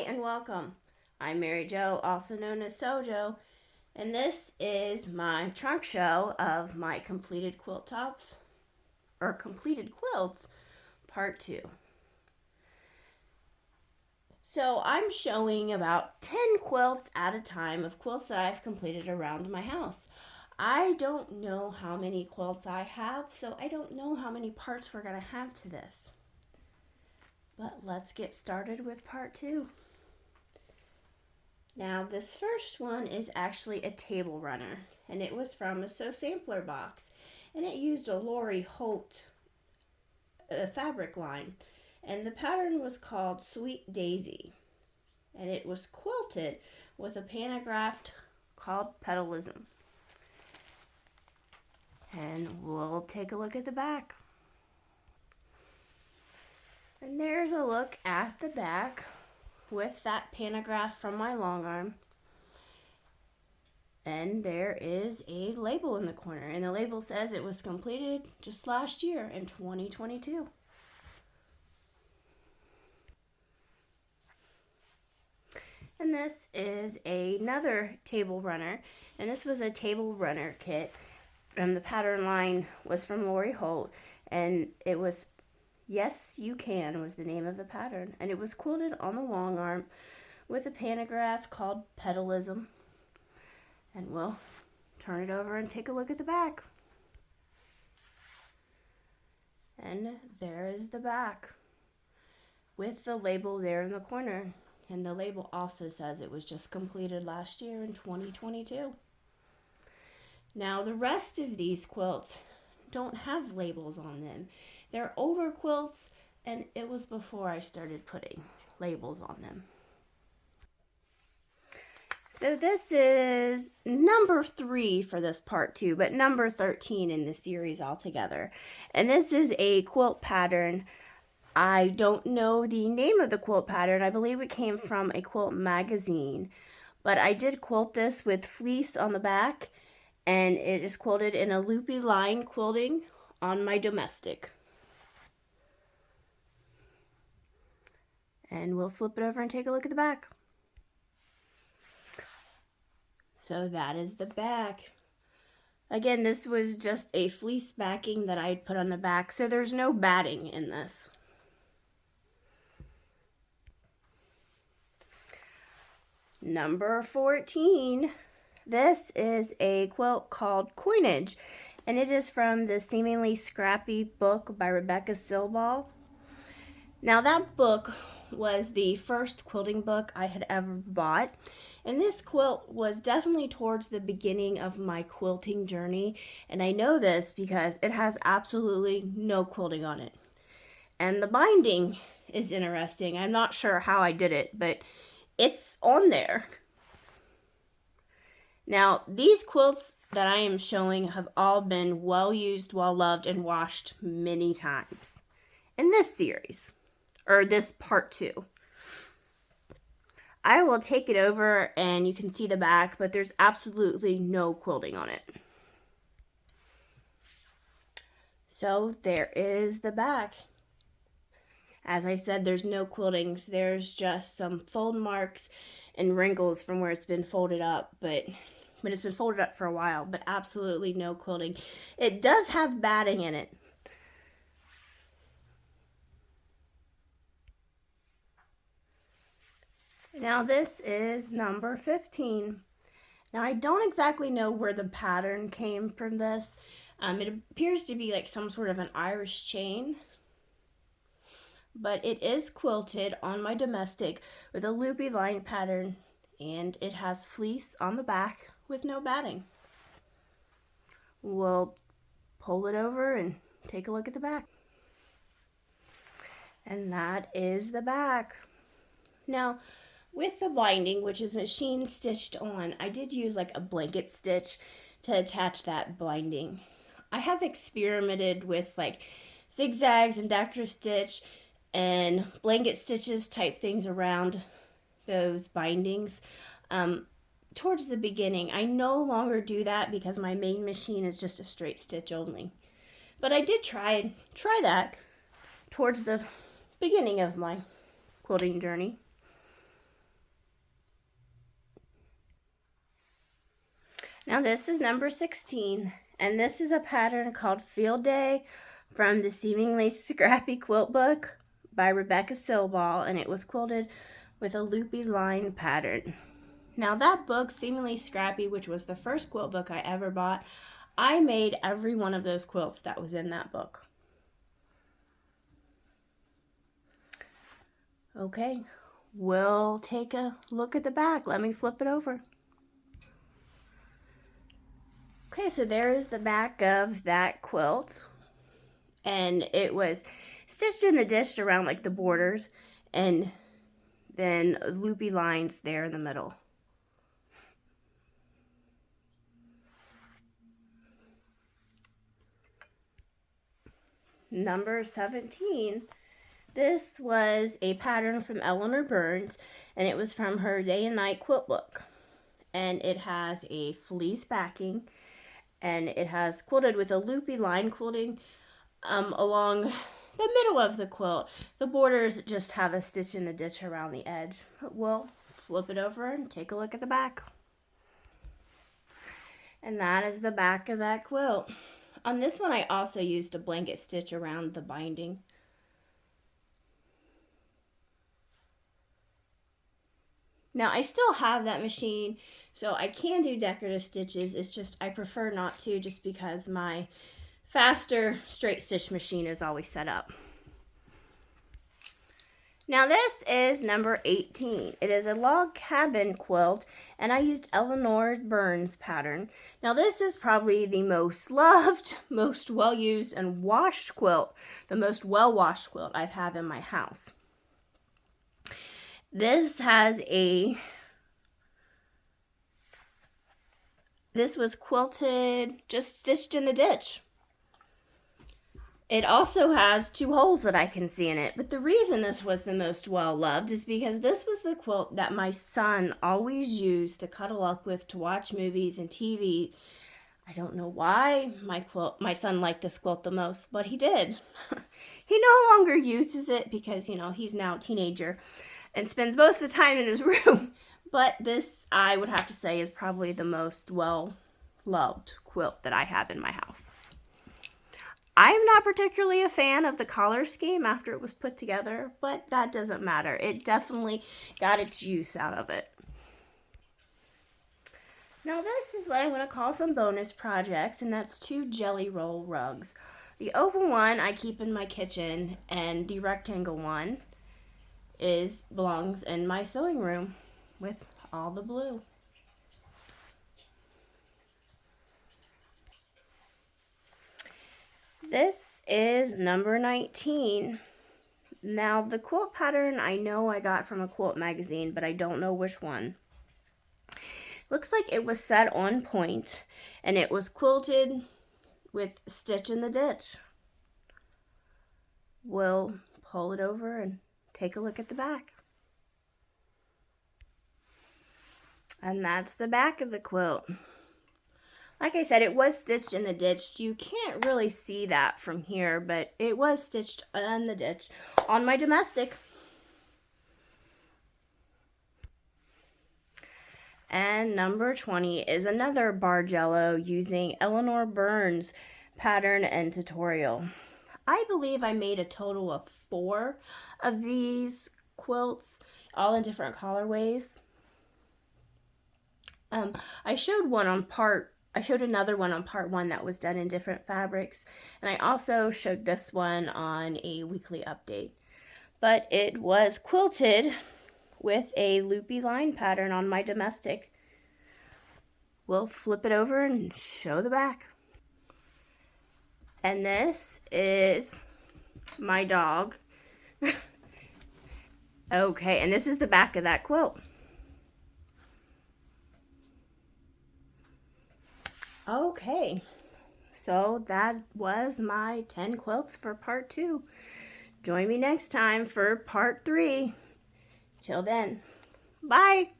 and welcome. I'm Mary Jo, also known as Sojo, and this is my trunk show of my completed quilt tops, or completed quilts, part 2. So I'm showing about 10 quilts at a time of quilts that I've completed around my house. I don't know how many quilts I have, so I don't know how many parts we're going to have to this. But let's get started with part 2. Now, this first one is actually a table runner, and it was from a Sew Sampler box, and it used a Lori Holt fabric line, and the pattern was called Sweet Daisy, and it was quilted with a pantograph called Petalism. And we'll take a look at the back. And there's a look at the back with that pantograph from my long arm. And there is a label in the corner, and the label says it was completed just last year in 2022. And this is another table runner, and this was a table runner kit. And the pattern line was from Lori Holt, and it was Yes You Can was the name of the pattern, and it was quilted on the long arm with a pantograph called Petalism. And we'll turn it over and take a look at the back. And there is the back with the label there in the corner, and the label also says it was just completed last year in 2022. Now, the rest of these quilts don't have labels on them. They're older quilts, and it was before I started putting labels on them. So this is number 3 for this part 2, but number 13 in the series altogether. And this is a quilt pattern. I don't know the name of the quilt pattern. I believe it came from a quilt magazine. But I did quilt this with fleece on the back, and it is quilted in a loopy line quilting on my domestic. And we'll flip it over and take a look at the back. So that is the back. Again, this was just a fleece backing that I'd put on the back, so there's no batting in this. Number 14. This is a quilt called Coinage, and it is from the Seemingly Scrappy book by Rebecca Silball. Now, that book was the first quilting book I had ever bought, and this quilt was definitely towards the beginning of my quilting journey, and I know this because it has absolutely no quilting on it. And the binding is interesting. I'm not sure how I did it, but it's on there. Now, these quilts that I am showing have all been well used, well loved, and washed many times in this series, or this part 2. I will take it over and you can see the back, but there's absolutely no quilting on it. So there is the back. As I said, there's no quiltings. There's just some fold marks and wrinkles from where it's been folded up, but it's been folded up for a while, but absolutely no quilting. It does have batting in it. Now this is number 15. Now I don't exactly know where the pattern came from this. It appears to be like some sort of an Irish chain, but it is quilted on my domestic with a loopy line pattern, and it has fleece on the back with no batting. We'll pull it over and take a look at the back. And that is the back. Now, with the binding, which is machine stitched on, I did use like a blanket stitch to attach that binding. I have experimented with like zigzags and decorative stitch and blanket stitches type things around those bindings. Towards the beginning, I no longer do that because my main machine is just a straight stitch only. But I did try that towards the beginning of my quilting journey. Now this is number 16, and this is a pattern called Field Day from the Seemingly Scrappy Quilt Book by Rebecca Silball, and it was quilted with a loopy line pattern. Now that book, Seemingly Scrappy, which was the first quilt book I ever bought, I made every one of those quilts that was in that book. Okay, we'll take a look at the back. Let me flip it over. Okay, so there is the back of that quilt, and it was stitched in the ditch around like the borders, and then loopy lines there in the middle. Number 17. This was a pattern from Eleanor Burns, and it was from her Day and Night quilt book. And it has a fleece backing, and it has quilted with a loopy line quilting along the middle of the quilt. The borders just have a stitch in the ditch around the edge. We'll flip it over and take a look at the back. And that is the back of that quilt. On this one, I also used a blanket stitch around the binding. Now, I still have that machine, so I can do decorative stitches. It's just I prefer not to, just because my faster straight stitch machine is always set up. Now this is number 18. It is a log cabin quilt, and I used Eleanor Burns pattern. Now this is probably the most loved, most well-used and washed quilt, the most well-washed quilt I have in my house. This was quilted, just stitched in the ditch. It also has 2 holes that I can see in it, but the reason this was the most well-loved is because this was the quilt that my son always used to cuddle up with to watch movies and TV. I don't know why my son liked this quilt the most, but he did. He no longer uses it because, he's now a teenager and spends most of the time in his room. But this, I would have to say, is probably the most well-loved quilt that I have in my house. I'm not particularly a fan of the collar scheme after it was put together, but that doesn't matter. It definitely got its use out of it. Now this is what I'm going to call some bonus projects, and that's 2 jelly roll rugs. The oval one I keep in my kitchen, and the rectangle one belongs in my sewing room with all the blue. This is number 19. Now the quilt pattern I know I got from a quilt magazine, but I don't know which one. Looks like it was set on point, and it was quilted with stitch in the ditch. We'll pull it over and take a look at the back. And that's the back of the quilt. Like I said, it was stitched in the ditch. You can't really see that from here, but it was stitched in the ditch on my domestic. And number 20 is another Bargello using Eleanor Burns pattern and tutorial. I believe I made a total of 4 of these quilts, all in different colorways. I showed another one on part 1 that was done in different fabrics, and I also showed this one on a weekly update. But it was quilted with a loopy line pattern on my domestic. We'll flip it over and show the back. And this is my dog. Okay, and this is the back of that quilt. Okay, so that was my 10 quilts for part 2. Join me next time for part 3. Till then, bye!